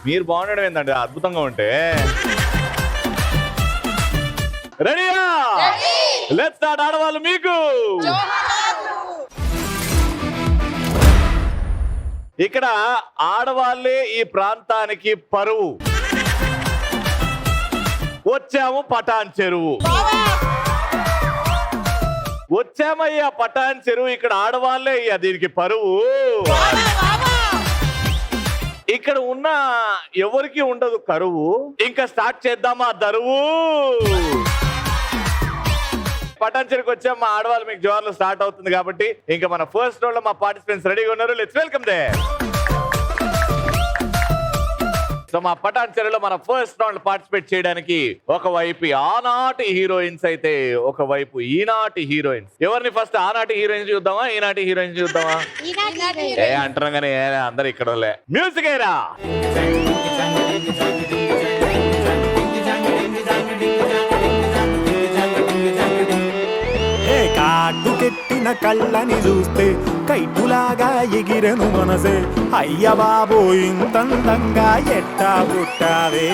మీరు బాగుండడం ఏంటంటే అద్భుతంగా ఉంటే. రెడీయా? Let's start. ఆడవాళ్ళు మీకు ఇక్కడ ఆడవాళ్ళే ఈ ప్రాంతానికి పరువు. వచ్చాము పటాన్ చెరువు, వచ్చామయ్యా పటాన్ చెరువు. ఇక్కడ ఆడవాళ్ళే అయ్యా దీనికి పరువు. ఇక్కడ ఉన్న ఎవరికి ఉండదు కరువు. ఇంకా స్టార్ట్ చేద్దామా దరువు. పటాన్ చెరువుకి వచ్చాం, మా ఆడవాళ్ళు మీకు జోర్లు స్టార్ట్ అవుతుంది కాబట్టి ఇంకా మన ఫస్ట్ రౌండ్ లో మా పార్టిసిపెంట్స్ రెడీగా ఉన్నారు. Let's welcome they. సో మా పటాన్ చెరువులో మన ఫస్ట్ రౌండ్ పార్టిసిపేట్ చేయడానికి ఒకవైపు ఆనాటి హీరోయిన్స్ అయితే ఒకవైపు ఈనాటి హీరోయిన్స్. ఎవరిని ఫస్ట్ ఆనాటి హీరోయిన్స్ చూద్దామా ఈనాటి హీరోయిన్స్ చూద్దామా? ఏ అంటారు కానీ అందరు ఇక్కడ మ్యూజిక్ ఏరా. కాటుకెట్టిన కళ్ళని చూస్తే కైటులాగా ఎగిరెను మనసే. అయ్య బాబో ఇంతందంగా ఎట్టా పుట్టావే.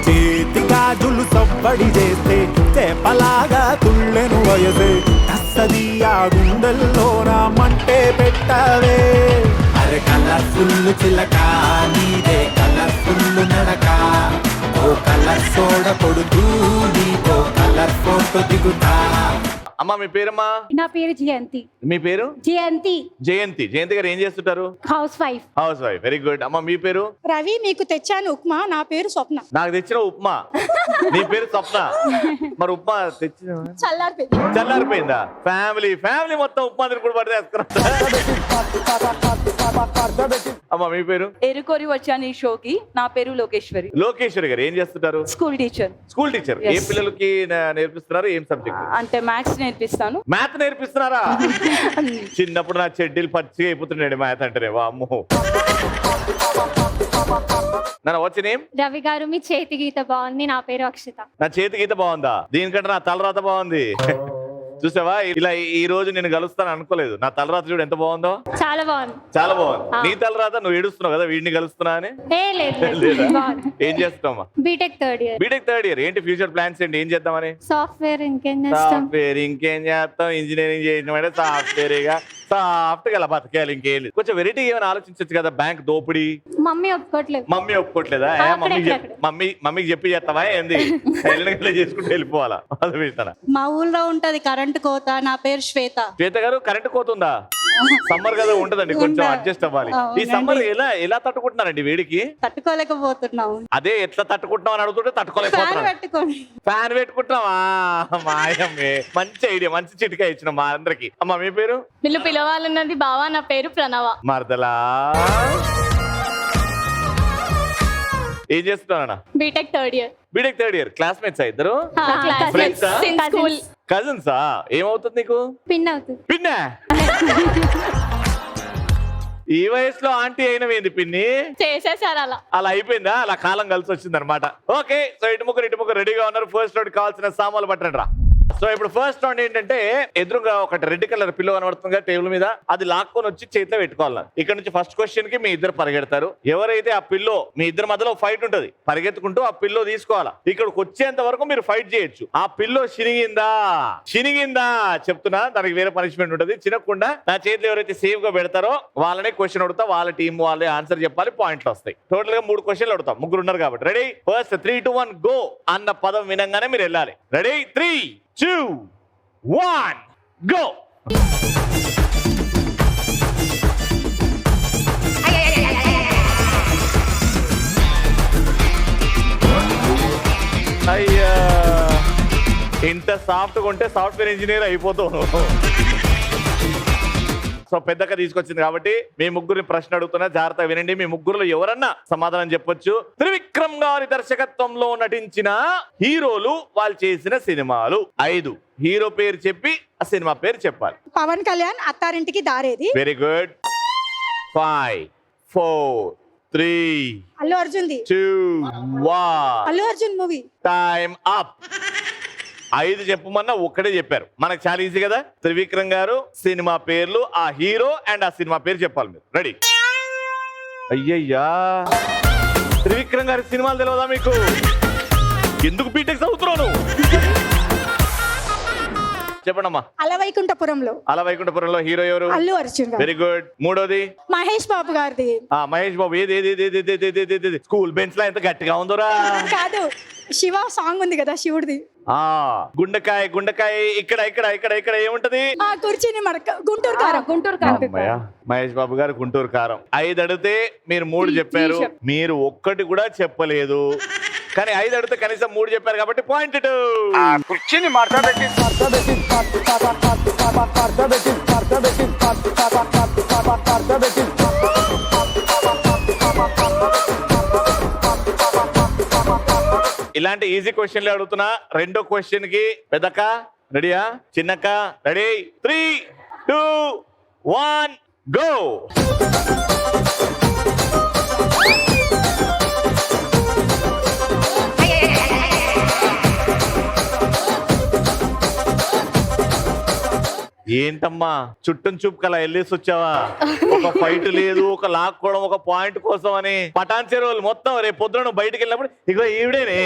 చేతి గాజులు సవ్వడి చేస్తే చేపలాగా తుళ్ళెను వయసే. కస్తదియా గుండెల్లో నా మంటే పెట్టావే. అరే కలర్ఫుల్ చిలక నీదే కలర్ఫుల్ నడక. ఓ కలర్ సోడ కొడుతూ నీతో కలర్ ఫోటో దిగుతా. అమ్మా మీ పేరమ్మా? నా పేరు జయంతి. మీ పేరు? జయంతి. జయంతి. జయంతి గారు ఏం చేస్తుంటారు? Housewife. House wife. Very good. అమ్మా మీ పేరు? రవి. మీకు తెచ్చాను ఉప్మా. నా పేరు స్వప్న. నాకు తెచ్చిన ఉప్మా. నీ పేరు స్వప్న. మరి ఉప్మా తెచ్చిన చల్లారిపోయిందా? ఫ్యామిలీ ఫ్యామిలీ మొత్తం ఉప్మా తిరుగుడు పడితే అమ్మా మీ పేరు? ఎరుకోరి వచ్చాను ఈ షోకి. నా పేరు లోకేశ్వరి. లోకేశ్వరి గారు ఏం చేస్తుంటారు? School teacher. School teacher. ఏ పిల్లలకి నేర్పిస్తున్నారు? ఏం సబ్జెక్ట్? అంటే మ్యాథ్స్ నేర్పిస్తాను. మ్యాథ్ నేర్పిస్తున్నారా? చిన్నప్పుడు నా చెడ్డీలు పచ్చిగా అయిపోతున్నాడు మ్యాథ్ అంటేనే. అమ్మో. నా వచ్చి నేమ్? రవి గారు మీ చేతి గీత బాగుంది. నా పేరు అక్షిత. నా చేతి గీత బాగుందా? దీనికంటే నా తలరాత బాగుంది. చూసావా? ఇలా ఈ రోజు నేను కలుస్తాను అనుకోలేదు. నా తలరాత చూడు ఎంత బాగుందో. చాలా బాగుంది. చాలా బాగుంది. నీ తలరాత నువ్వు ఏడుస్తున్నావు కదా వీడిని కలుస్తున్నా అని? ఏం చేస్తున్నావా? BTech third year. BTech third year. ఏంటి ఫ్యూచర్ ప్లాన్స్ ఏంటి? ఏం చేద్దామని? సాఫ్ట్వేర్. ఇంకేం చేస్తాం? సాఫ్ట్వేర్. ఇంకేం చేస్తాం? ఇంజనీరింగ్ చేసిన సాఫ్ట్వేర్ గా సాఫ్ట్ గా బతకాలి. ఇంకేం లేదు. కొంచెం వెరైటీ ఏమైనా ఆలోచించచ్చు కదా. బ్యాంక్ దోపిడీ. మమ్మీ ఒప్పుకోవట్లేదు. మమ్మీ ఒప్పుకోవట్లేదా? మమ్మీకి చెప్పి చేస్తావా ఏంది? చేసుకుంటూ వెళ్ళిపోవాలా? అది మా ఊళ్ళో ఉంటది కరెంట్ కోత. నా పేరు శ్వేత. శ్వేత గారు కరెంట్ కోతుందా? సమ్మర్ కదా ఉంటదండి, కొంచెం అడ్జస్ట్ అవ్వాలి. ఈ సమ్మర్ ఎలా తట్టుకుంటున్నారండి వేడికి? తట్టుకోలేకపోతున్నాము. అదే ఎట్లా తట్టుకుంటున్నావు అని అడుగుతుంటే తట్టుకోలేకపోతున్నాం. ఫ్యాన్ పెట్టుకుంటున్నావా? మాయమ్మే. మంచి ఐడియా, మంచి చిటికా ఇచ్చిన మా అందరికి. అమ్మ మీ పేరు? వీళ్ళు పిలవాలన్నది బావా. నా పేరు ప్రణవ. మరదలా. ఏం చేస్తున్నారన్నా? BTech third year. BTech third year. Classmates ఇద్దరు? కజిన్సా? ఏమవుతుంది నీకు? పిన్ అవుతుంది. పిన్నా? ఈ వయసులో ఆంటీ అయినవేంది పిన్ని? చేసేసారు అలా. అలా అయిపోయిందా? అలా కాలం కలిసి వచ్చింది అనమాట. ఓకే, సో ఇటు ముగ్గురు రెడీగా ఉన్నారు. ఫస్ట్ రౌండ్ కావాల్సిన సామాన్లు పట్టండి రా. సో ఇప్పుడు ఫస్ట్ రౌండ్ ఏంటంటే ఎదురుగా ఒకటి రెడ్ కలర్ పిల్లో కనబడుతుంది టేబుల్ మీద. అది లాక్కొని వచ్చి చేతిలో పెట్టుకోవాలి. ఇక్కడ నుంచి ఫస్ట్ క్వశ్చన్ కి మీ ఇద్దరు పరిగెడతారు. ఎవరైతే ఆ పిల్లో మీ ఇద్దరి మధ్యలో ఫైట్ ఉంటది, పరిగెత్తుకుంటూ ఆ పిల్లో తీసుకోవాలా. ఇక్కడికి వచ్చేంత వరకు మీరు ఫైట్ చేయొచ్చు. ఆ పిల్లో చినిగిందా చెప్తున్నా, దానికి వేరే పనిష్మెంట్ ఉంటది. చినకుండా నా చేతిలో ఎవరైతే సేఫ్ గా పెడతారో వాళ్ళనే క్వశ్చన్ అడుగుతా. వాళ్ళ టీం వాళ్ళే ఆన్సర్ చెప్పాలి. పాయింట్లు వస్తాయి. టోటల్ గా 3 క్వశ్చన్లు అడుగుతాం. ముగ్గురు ఉన్నారు కాబట్టి. రెడీ? ఫస్ట్ 3, 2, 1 గో అన్న పదం వినంగానే మీరు వెళ్ళాలి. రెడీ? 3, 2, 1 go. అయ్యా, ఇంత సాఫ్ట్ గా ఉంటే సాఫ్ట్వేర్ ఇంజనీర్ అయిపోతావు. సో పెద్దగా తీసుకొచ్చింది కాబట్టి మీ ముగ్గురిని ప్రశ్న అడుగుతున్నా, జాగ్రత్తగా వినండి. మీ ముగ్గురులో ఎవరన్నా సమాధానం చెప్పొచ్చు. త్రివిక్రమ్ గారి దర్శకత్వంలో నటించిన హీరోలు వాళ్ళు చేసిన సినిమాలు 5. హీరో పేరు చెప్పి ఆ సినిమా పేరు చెప్పాలి. Pawan Kalyan, Attarintiki Daredi. Very good. 5, 4, 3, Allu Arjun 2, 1. Allu Arjun movie. Time up. 5 చెప్పమన్నా ఒక్కడే చెప్పారు. మనకు చాలా ఈజీ కదా. త్రివిక్రమ్ గారు సినిమా పేర్లు, ఆ హీరో అండ్ ఆ సినిమా పేరు చెప్పాలి మీరు. రెడీ? అయ్యయ్యా, త్రివిక్రమ్ గారి సినిమాలు తెలియదా మీకు? ఎందుకు బీటెక్ చదువుతున్నాను? చెప్పండమ్మా. అలవైకుంఠపురంలో. అలవైకుంఠపురంలో హీరో ఎవరు? అల్లు అర్జున్ గారు. Very good. మూడోది మహేష్ బాబు గారిది. మహేష్ బాబు. ఏది స్కూల్ బెంచ్ లో ఎంత గట్టిగా ఉందోరా. కాదు, శివ సాంగ్ ఉంది కదా శివుడిది. గుండెకాయ గుండెకాయ ఇక్కడ ఇక్కడ ఇక్కడ ఇక్కడ ఏముంటది? ఆ కుర్చీని మడక. గుంటూరు కారం. గుంటూరు కారం. అమ్మయ్య, మహేష్ బాబు గారు గుంటూరు కారం. 5 అడిగితే మీరు 3 చెప్పారు, మీరు ఒక్కటి కూడా చెప్పలేదు. కానీ 5 అడిగితే కనీసం 3 చెప్పారు కాబట్టి పాయింట్. కుర్చీని ఇలాంటి ఈజీ క్వశ్చన్లు అడుగుతున్నా. రెండో క్వశ్చన్ కి పెద్దక్క రెడీయా? చిన్నక్క రెడీ? 3, 2, 1 గో. ఏంటమ్మా చుట్టం చూపు కలా వెళ్ళేసి వచ్చావా? ఒక ఫైట్ లేదు, ఒక లాక్కోవడం, ఒక పాయింట్ కోసం అని పటాన్ చెరువులు మొత్తం రేపు పొద్దున బయటకు వెళ్ళినప్పుడు ఇక ఈవిడేనే.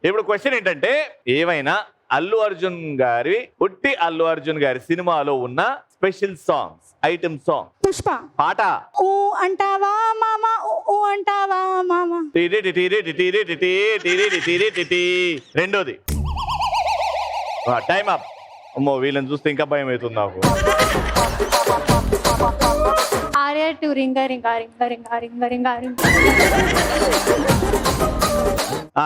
ఇప్పుడు క్వశ్చన్ ఏంటంటే, ఏమైనా అల్లు అర్జున్ గారి ఉట్టి అల్లు అర్జున్ గారి సినిమాలో ఉన్న special songs, item song. Pushpa పాట. ఊ అంటావా మామ, ఊ అంటావా మామ. రెండోది టైం అప్. అమ్మో, వీళ్ళని చూస్తే ఇంకా భయం అవుతుంది నాకు. ఆర్య 2 రింగ రింగ రింగ రింగ రింగ రింగ రింగ.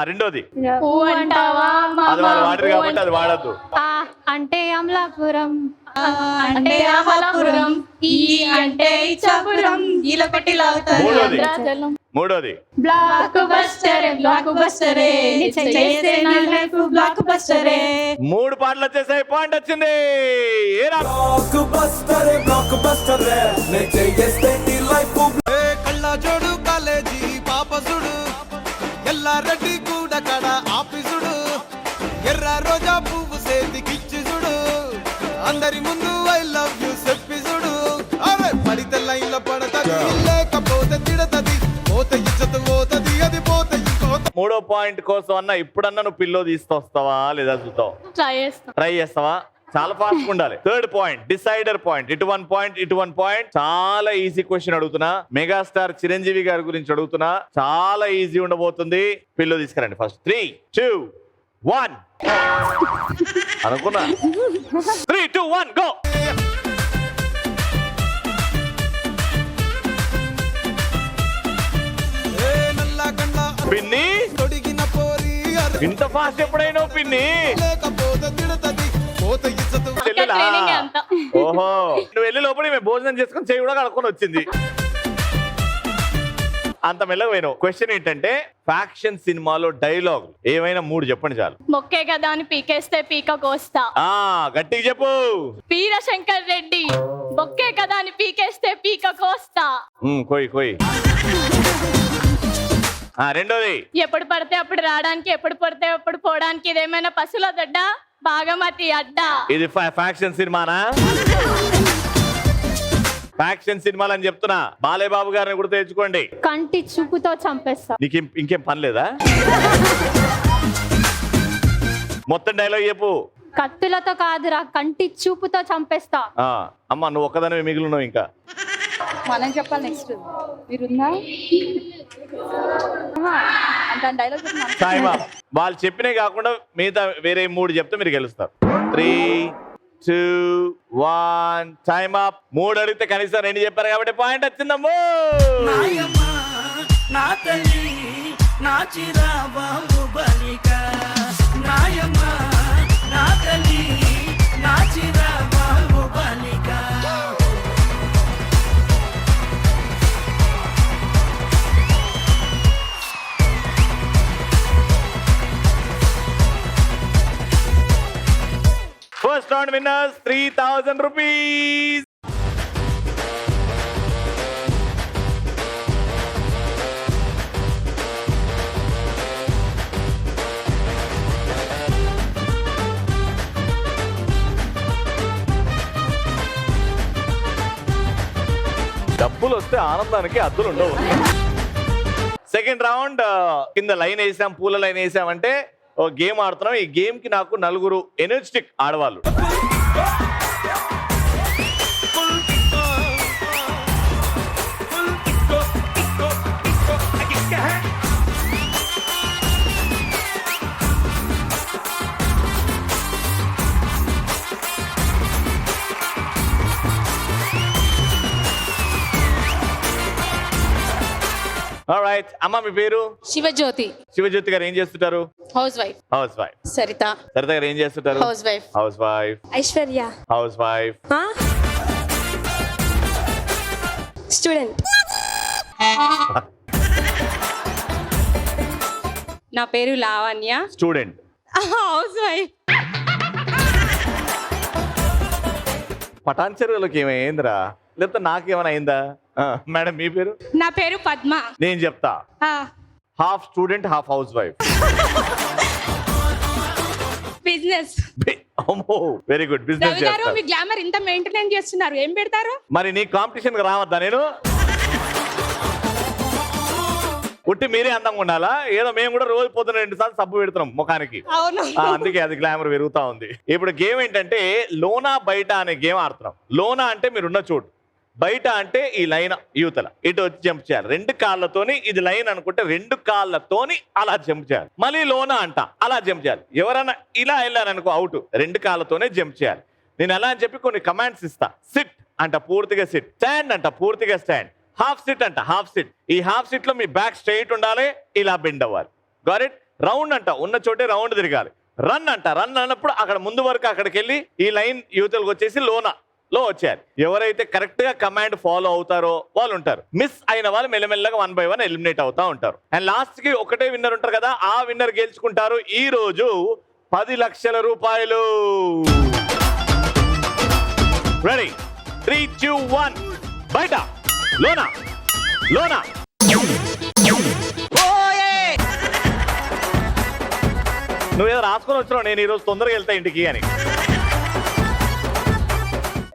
రెండోది ఊ అంటావా అది వాళ్ళు వాడరు కాబట్టి అది వాడద్దు. అంటే అమలాపురం, అంటే అమలాపురం, ఈ అంటే ఇచ్చాపురం, ఈలొకటి లాగుతారు భద్రాచలం. మూడోది బ్లాక్ బస్టర్, బ్లాక్ బస్టరే, చేసే నా లైఫ్ బ్లాక్ బస్టరే. 3 పాటలు వచ్చేసాయి, పాయింట్ వచ్చింది. కళ్ళ జోడు కాలేజీ పాపసుడు, ఎల్లారెడ్డి కూడా కడ ఆఫీసుడు, ఎర్ర రోజా పువ్వు సేతికిచ్చి చూడు, అందరి ముందు ఐ లవ్ యూ చెప్పి చూడు. అవే పడితే లైన్లో పడతది, లేకపోతే తిడతది, పోతే ఇచ్చత పోతది, అది పోతే ఇంకోత. 3వ పాయింట్ కోసం అన్న ఇప్పుడన్నా నువ్వు పిల్లో తీసుకొస్తావా లేదా చూద్దాం. ట్రై చేస్తాం. ట్రై చేస్తావా? చాలా ఫాస్ట్ ఉండాలి. 3rd point, decider point. ఇటు 1 పాయింట్, ఇటు 1 పాయింట్. చాలా ఈజీ క్వశ్చన్ అడుగుతున్నా. మెగాస్టార్ చిరంజీవి గారి గురించి అడుగుతున్నా. చాలా ఈజీ ఉండబోతుంది. పిల్లో తీసుకురండి ఫస్ట్. 3, 2, 1 అనుకున్నా. 3, 2, 1 గో. పిన్ని తొడిగిన పోరి ఇంత ఫాస్ట్ ఎప్పుడైనా పిన్ని? లేకపోతే తిడతది, పోతే ఇచ్చత. చెల్లెలా? ట్రైనింగ్ అంతా. ఓహో, నువ్వు వెళ్ళి లోపల మేము భోజనం చేసుకుని చేయి కూడా కడుక్కొని వచ్చింది. అంత మెల్లగా పోయినావు. క్వశ్చన్ ఏంటంటే, ఫ్యాక్షన్ సినిమాలో డైలాగ్ ఏమైనా 3 చెప్పండి చాలు. మొక్కే కదా అని పీకేస్తే పీక కోస్తా. గట్టిగా చెప్పు. వీరశంకర్ రెడ్డి, మొక్కే కదా అని పీకేస్తే పీక కోస్తా. కోయి. రెండోది ఎప్పుడు పడితే అప్పుడు రావడానికి, ఎప్పుడు పడితే అప్పుడు పోవడానికి, ఇదేమైనా పశువుల దొడ్డ, బాగమతి అడ్డ. ఇది ఫ్యాక్షన్ సినిమానా? ఫ్యాక్షన్ సినిమాలు అని చెప్తున్నా. బాలయ్య బాబు గారిని కూడా తెచ్చుకోండి. కంటి చూపుతో చంపేస్తా. నీకు ఇంకేం పని లేదా? మొత్తం డైలాగ్ చెప్పు. కత్తులతో కాదురా, కంటి చూపుతో చంపేస్తా. అమ్మ, నువ్వు ఒక్కదానివే మిగిలినావు. ఇంకా మనం చెప్పాలి నెక్స్ట్. మీరున్నా డైలాగ్ సాయిబా వాళ్ళు చెప్పినే కాకుండా మిగతా వేరే 3 చెప్తే మీరు గెలుస్తారు. 3, 2, 1 టైమ్ అప్. 3 అడిగితే కనీసం 2 చెప్పారు కాబట్టి point వచ్చిందమ్మో. First round winners 3,000 rupees. డబ్బులు ముగ్గులు వస్తే ఆనందానికి అద్దులు ఉండవు. సెకండ్ రౌండ్ కింద లైన్ వేసాం, పూల లైన్ వేసామంటే ఓ గేమ్ ఆడుతున్నాం. ఈ గేమ్ కి నాకు 4 ఎనర్జెటిక్ ఆడవాళ్ళు. ఆల్రైట్ అమ్మ, మీ పేరు? శివజ్యోతి. శివజ్యోతి గారు ఏం చేస్తుంటారు? Housewife. Housewife. Saritha. Saritha garu ఏం చేస్తుంటారు? Housewife. Housewife. Aishwarya housewife. Student. నా పేరు లావణ్య. స్టూడెంట్. Housewife. పటాన్ చెరువులకి ఏమైందిరా, లేకపోతే నాకేమైనా అయిందా? మేడం మీ పేరు? నా పేరు పద్మ. నేను చెప్తా. Half student, half house wife. Business. Very good. Business చేస్తారు. మీ గ్లామర్ ఇంత మెయింటైన్ చేస్తున్నారు, ఏం పెడతారు? మరి నీ కాంపిటీషన్ రావద్దా? నేను ఉట్టి మీరే అందంగా ఉండాలా? ఏదో మేము కూడా రోజు పొద్దున 2 సార్లు సబ్బు పెడుతున్నాం ముఖానికి. అవును. అందుకే అది గ్లామర్ పెరుగుతా ఉంది. ఇప్పుడు గేమ్ ఏంటంటే లోనా బయట అనే గేమ్ ఆడుతున్నాం. లోనా అంటే మీరున్న చోటు, బయట అంటే ఈ లైన్ యువతల ఇటు వచ్చి జంప్ చేయాలి. 2 కాళ్ళతోని, ఇది లైన్ అనుకుంటే 2 కాళ్ళతోని అలా జంప్ చేయాలి. మళ్ళీ లోనా అంట, అలా జంప్ చేయాలి. ఎవరైనా ఇలా వెళ్ళారనుకో అవుట్. 2 కాళ్ళతోనే జంప్ చేయాలి. నేను అలా అని చెప్పి కొన్ని కమాండ్స్ ఇస్తా. సిట్ అంట పూర్తిగా సిట్, స్టాండ్ అంట పూర్తిగా స్టాండ్, హాఫ్ సిట్ అంట హాఫ్ సిట్. ఈ హాఫ్ సిట్ లో మీ బ్యాక్ స్ట్రైట్ ఉండాలి, ఇలా బెండ్ అవ్వాలి. Got it? రౌండ్ అంట ఉన్న చోటే రౌండ్ తిరగాలి. రన్ అంట, రన్ అన్నప్పుడు అక్కడ ముందు వరకు అక్కడికి వెళ్ళి ఈ లైన్ యువతలకు వచ్చేసి లోనాలో వచ్చేయాలి. ఎవరైతే కరెక్ట్ గా కమాండ్ ఫాలో అవుతారో వాళ్ళు ఉంటారు. మిస్ అయిన వాళ్ళు మెల్లమెల్లగా 1 by 1 ఎలిమినేట్ అవుతా ఉంటారు. అండ్ లాస్ట్ కి ఒకటే విన్నర్ ఉంటారు కదా, ఆ విన్నర్ గెలుచుకుంటారు ఈ రోజు 10 లక్షల రూపాయలు. రెడీ? 3, 2, 1 బయట. లోనా లోనా. నువ్వేదో రాసుకొని వచ్చినావు, నేను ఈరోజు తొందరగా వెళ్తా ఇంటికి అని.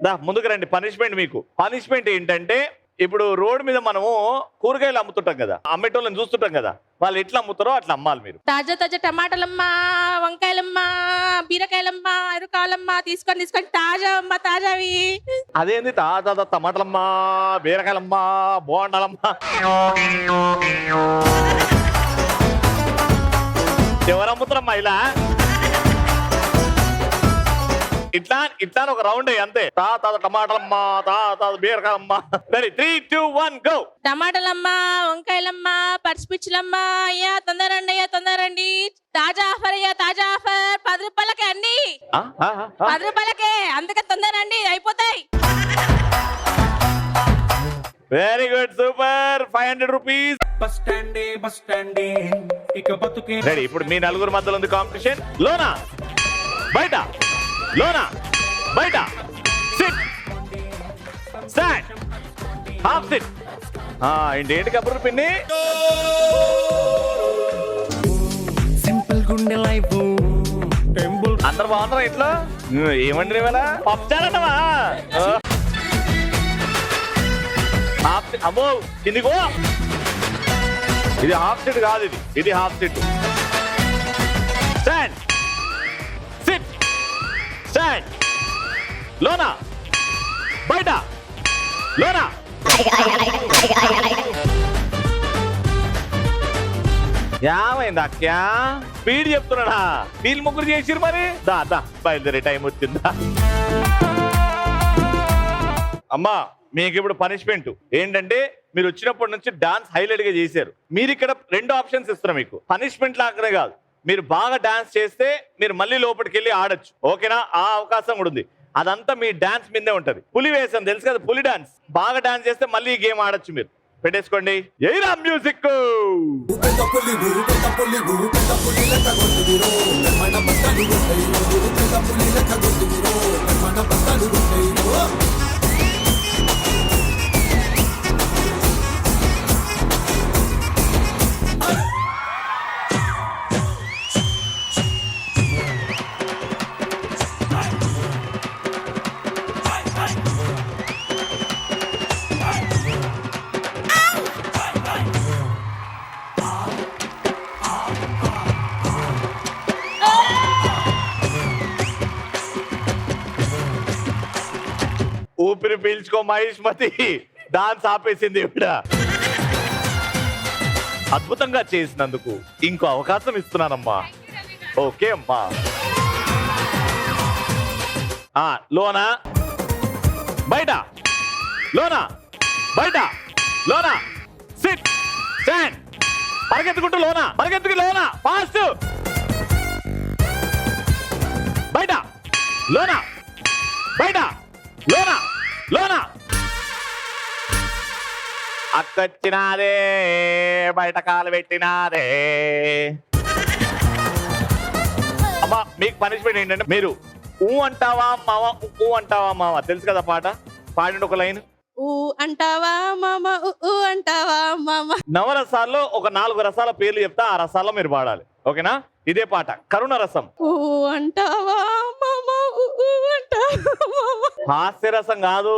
దా ముందుకు రండి. పనిష్మెంట్ మీకు. పనిష్మెంట్ ఏంటంటే, ఇప్పుడు రోడ్ మీద మనము కూరగాయలు అమ్ముతుంటాం కదా, అమ్మేటోళ్ళని చూస్తుంటాం కదా, వాళ్ళు ఎట్లా అమ్ముతారో అట్లా అమ్మాలి మీరు. తాజా తాజా టమాటాలమ్మా, వంకాయలమ్మా, బీరకాయలమ్మా, ఎరుకాయలమ్మా, తీసుకొని తాజా అమ్మా, తాజావి. అదేంది తాజా టమాటాలమ్మా, బీరకాయలమ్మా, బోండాలమ్మా? ఎవరు అమ్ముతారమ్మా ఇలా? ఇట్లా ఒక రౌండ్ అంతే. తాత టమాటాలమ్మా, తాత బీరకాయలమ్మా. సరే 3, 2, 1 గో. టమాటాలమ్మా, వంకాయలమ్మా, పచ్చిపిచ్చిలమ్మా. అయ్యా తొందరండి, అయ్యా తొందరండి. తాజా ఆఫర్ అయ్యా, తాజా ఆఫర్. 10 రూపాయలకే అన్ని. 10 రూపాయలకే, అందుకే తొందరండి, అయిపోతాయి. Very good, super. 500 rupees. Ready? ఇప్పుడు మీ నలుగురు మధ్యలో ఉంది కాంపిటీషన్. లోనా బయట, లోనా బయట, సిట్, స్టాండ్, హాఫ్ సిట్. ఏంటి కబుర్లు పిన్ని? అందరు బాగున్నారా ఇంట్లో? ఏమండి ఇవాళ పప్చాలన్నవా? అమ్మో కిందిగో. ఇది హాఫ్ సిట్ కాదు, ఇది half SIT. Stand, SIT, stand, లోనా బయట, లోనా. ఏమైంది అక్యా? స్పీడ్ చెప్తున్నాడా? వీళ్ళు ముగ్గురు చేసిరు మరి. దా దా బయలుదేరే టైం వచ్చిందా? అమ్మా మీకు ఇప్పుడు పనిష్మెంట్ ఏంటంటే, మీరు వచ్చినప్పటి నుంచి డాన్స్ హైలైట్ గా చేశారు. మీరు ఇక్కడ 2 ఆప్షన్స్ ఇస్తున్నా మీకు. పనిష్మెంట్ లాగానే కాదు, మీరు బాగా డాన్స్ చేస్తే మీరు మళ్ళీ లోపలికి వెళ్ళి ఆడొచ్చు. ఓకేనా? ఆ అవకాశం కూడా ఉంది. అదంతా మీ డాన్స్ మీదే ఉంటది. పులి వేసం తెలుసు కదా, పులి డాన్స్. బాగా డాన్స్ చేస్తే మళ్ళీ ఈ గేమ్ ఆడొచ్చు మీరు. పెట్టేసుకోండి. ఎయిరా మ్యూజిక్. ఊపిరి పీల్చుకో మహేష్మతి. డాన్స్ ఆపేసింది ఈవిడ. అద్భుతంగా చేసినందుకు ఇంకో అవకాశం ఇస్తున్నానమ్మా. ఓకే అమ్మా. లోనా బయట, లోనా బయట, లోనా సిట్ స్టాండ్. పరిగెత్తుకుంటూ లోనా, పరిగెత్తుకు లోనా, ఫాస్ట్. బయట, లోనా బయట, లోనా లోనా. అక్కొచ్చినాదే బయట కాలు పెట్టినాదే. అమ్మా మీకు పనిష్మెంట్ ఏంటంటే మీరు ఊ అంటావా మావ, ఊ అంటావా మావ, తెలుసు కదా పాట, పాడండి ఒక లైన్. ఊ అంటావా మామ, ఊ అంటావా మామ. నవరసాల్లో ఒక 4 రసాల పేర్లు చెప్తా, ఆ రసాల్లో మీరు పాడాలి. ఓకేనా? ఇదే పాట. కరుణ రసం ఊ అంటావా మామ, ఊ అంటావా మామ. హాస్యరసం కాదు,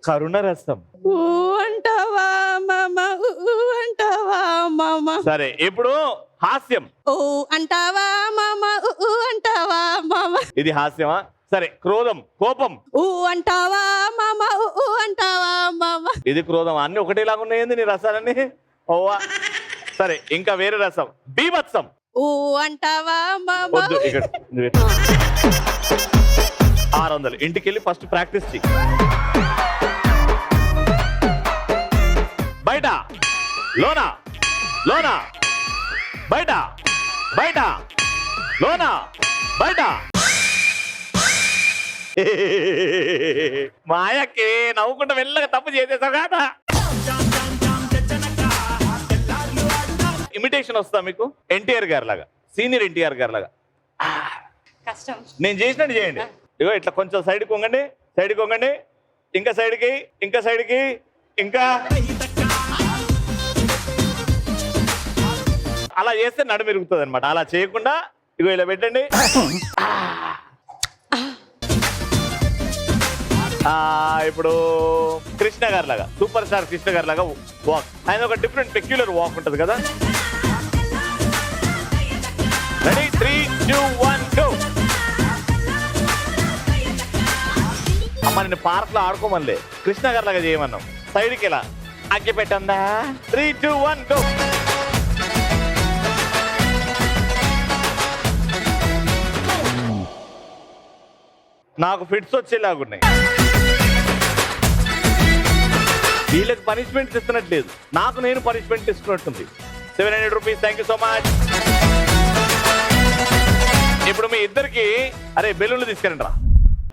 కరుణ రసం. ఊ అంటావా మామ, ఊ అంటావా మామ. సరే ఇప్పుడు హాస్యం. ఊ అంటావా మామ, ఊ అంటావా మామ. ఇది హాస్యమా? సరే క్రోధం, కోపం. ఊ అంటావా మామ, ఊ అంటావా మామ. ఇది క్రోధం. అన్ని ఒకటేలాగా ఉన్నాయండి నీ రసాలన్నీ. ఓవా. సరే ఇంకా వేరే రసం. బీభత్సం. ఊ అంటావా మామ. వద్దు ఇక్కడ 600. ఇంటికి వెళ్ళి ఫస్ట్ ప్రాక్టీస్ చెయ్యి. బయట, లోనా లోనా, బయట బయట, లోనా బయట. మాయకి నవ్వుకుంటూ వెళ్ళగా తప్పు చేసేసావు కదా. ఇమిటేషన్ వస్తా మీకు? ఎన్టీఆర్ గారి లాగా, సీనియర్ ఎన్టీఆర్ గారి లాగా. కష్టం. నేను చేసినట్టు చేయండి. ఇగో ఇట్లా కొంచెం సైడ్కి వంగండి, సైడ్కి వంగండి, ఇంకా సైడ్కి, ఇంకా సైడ్కి, ఇంకా అలా చేస్తే నడుము ఇరుగుతుంది అనమాట. అలా చేయకుండా ఇగో ఇలా పెట్టండి. ఇప్పుడు కృష్ణ గారి లాగా, సూపర్ స్టార్ కృష్ణ గారి లాగా వాక్. ఆయన ఒక డిఫరెంట్ పెక్యులర్ వాక్ ఉంటుంది కదా. Ready 3, 2, 1 go. అమ్మ నేను పార్క్ లో ఆడుకోమనిలే, కృష్ణ గారి లాగా చేయమన్నాం. సైడ్కి ఇలా అగ్గి పెట్టందా. 3, 2, 1 గో. నాకు ఫిట్స్ వచ్చేలాగున్నాయి. వీళ్ళకి పనిష్మెంట్ ఇస్తున్నట్లేదు, నాకు నేను పనిష్మెంట్ ఇస్తున్నట్టుంది. 700 rupees. Thank you so much. ఇప్పుడు మీ ఇద్దరికి అరే బెలూన్లు తీసుకెళ్ళండి రా.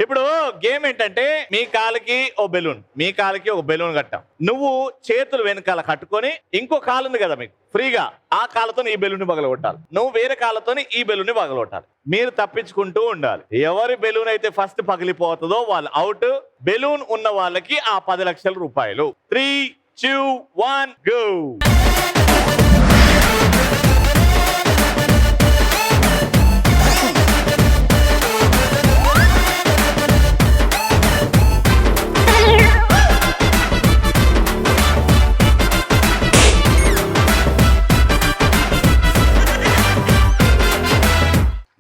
ఇప్పుడు గేమ్ ఏంటంటే మీ కాలుకి ఓ బెలూన్, మీ కాలుకి ఒక బెలూన్ కట్టాం. నువ్వు చేతులు వెనకాల కట్టుకొని ఇంకో కాలు ఉంది కదా మీకు ఫ్రీగా, ఆ కాలుతో ఈ బెలూన్ పగలగొట్టాలి. నువ్వు వేరే కాళ్ళతో ఈ బెలూన్ పగలగొట్టాలి. మీరు తప్పించుకుంటూ ఉండాలి. ఎవరి బెలూన్ అయితే ఫస్ట్ పగిలిపోతుందో వాళ్ళు అవుట్. బెలూన్ ఉన్న వాళ్ళకి ఆ 10 లక్షల రూపాయలు. 3, 2, 1 గో.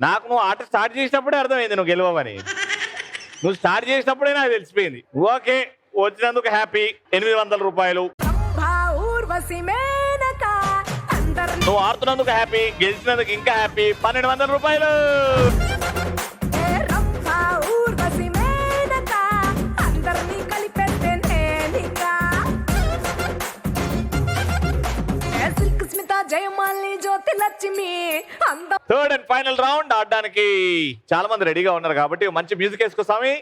నాకు నువ్వు ఆట స్టార్ట్ చేసినప్పుడే అర్థమైంది నువ్వు గెలవమని. నువ్వు స్టార్ట్ చేసినప్పుడే నాకు తెలిసిపోయింది. ఓకే, వచ్చినందుకు హ్యాపీ. 800 రూపాయలు. నువ్వు ఆడుతున్నందుకు హ్యాపీ, గెలిచినందుకు ఇంకా హ్యాపీ. 1200 రూపాయలు. Jayamali Jyothi Lakshmi. Third and final round ఆడడానికి చాలా మంది రెడీగా ఉన్నారు కాబట్టి మంచి మ్యూజిక్ వేసుకో స్వామి.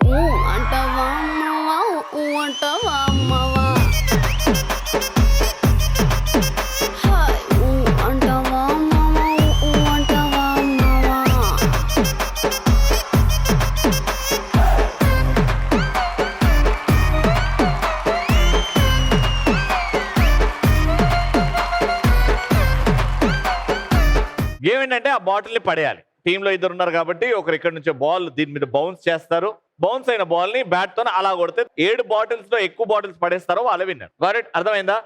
అంటావా అమ్మవా, అంటావా అమ్మవా, అంటావా అమ్మవా, అంటావా అమ్మవా. ఏమేంటంటే ఆ బాటిల్ ని పడేయాలి. టీమ్ లో 2 ఉన్నారు కాబట్టి ఒకరు ఇక్కడ నుంచి బాల్ దీని మీద బౌన్స్ చేస్తారు. బౌన్స్ అయిన బాల్ ని బ్యాట్ తో అలా కొడితే 7 బాటిల్స్ లో ఎక్కువ బాటిల్స్ పడేస్తారో వాళ్ళే విన్నర్. గాట్? అర్థమైందా?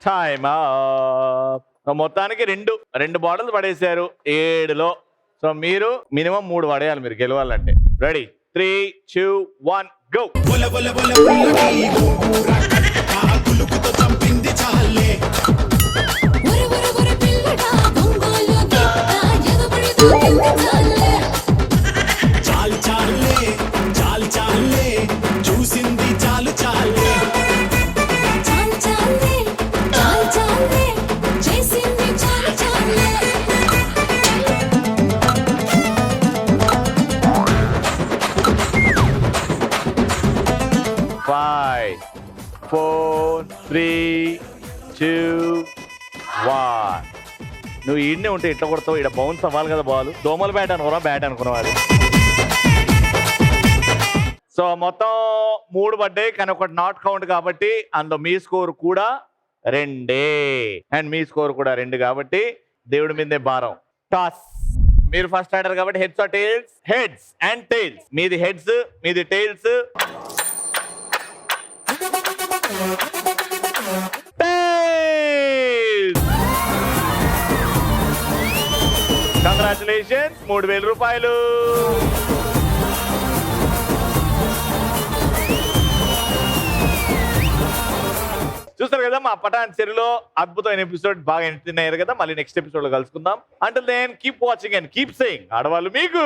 టైమ్ మొత్తానికి రెండు బాటిల్స్ పడేశారు 7లో. సో మీరు మినిమం 3 పడేయాలి మీరు గెలవాలంటే. Ready 3, 2, 1 go. చాలు చాలే చాలు చాలే చూసింది చాలు చాలే చాలు చాలే చాలు చాలే చేసింది చాలు చాలే 5, 4, 3, 2, 1. నువ్వు ఈడనే ఉంటే ఇట్లా కొడతావు. ఇక్కడ బౌన్స్ అవ్వాలి కదా బాల్. దోమల బ్యాట్ అనుకున్నా బ్యాట్ అనుకున్నవాడు. సో మొత్తం 3 పడ్డాయి కానీ ఒకటి నాట్ కౌంట్ కాబట్టి అందులో మీ స్కోర్ కూడా 2 అండ్ మీ స్కోర్ కూడా 2 కాబట్టి దేవుడి మీదే భారం. టాస్. మీరు ఫస్ట్ ఆడారు కాబట్టి heads or tails? Heads and tails. మీది హెడ్స్ మీది టైల్స్. కంగ్రాచులేషన్స్ 3000 రూపాయలు. చూస్తారు కదా మా పటాన్ చెరువులో అద్భుతమైన ఎపిసోడ్ బాగా ఎంటర్టైన్ అయ్యారు కదా. మళ్ళీ నెక్స్ట్ ఎపిసోడ్ లో కలుసుకుందాం. Until then keep watching and keep saying ఆడవాళ్ళు మీకు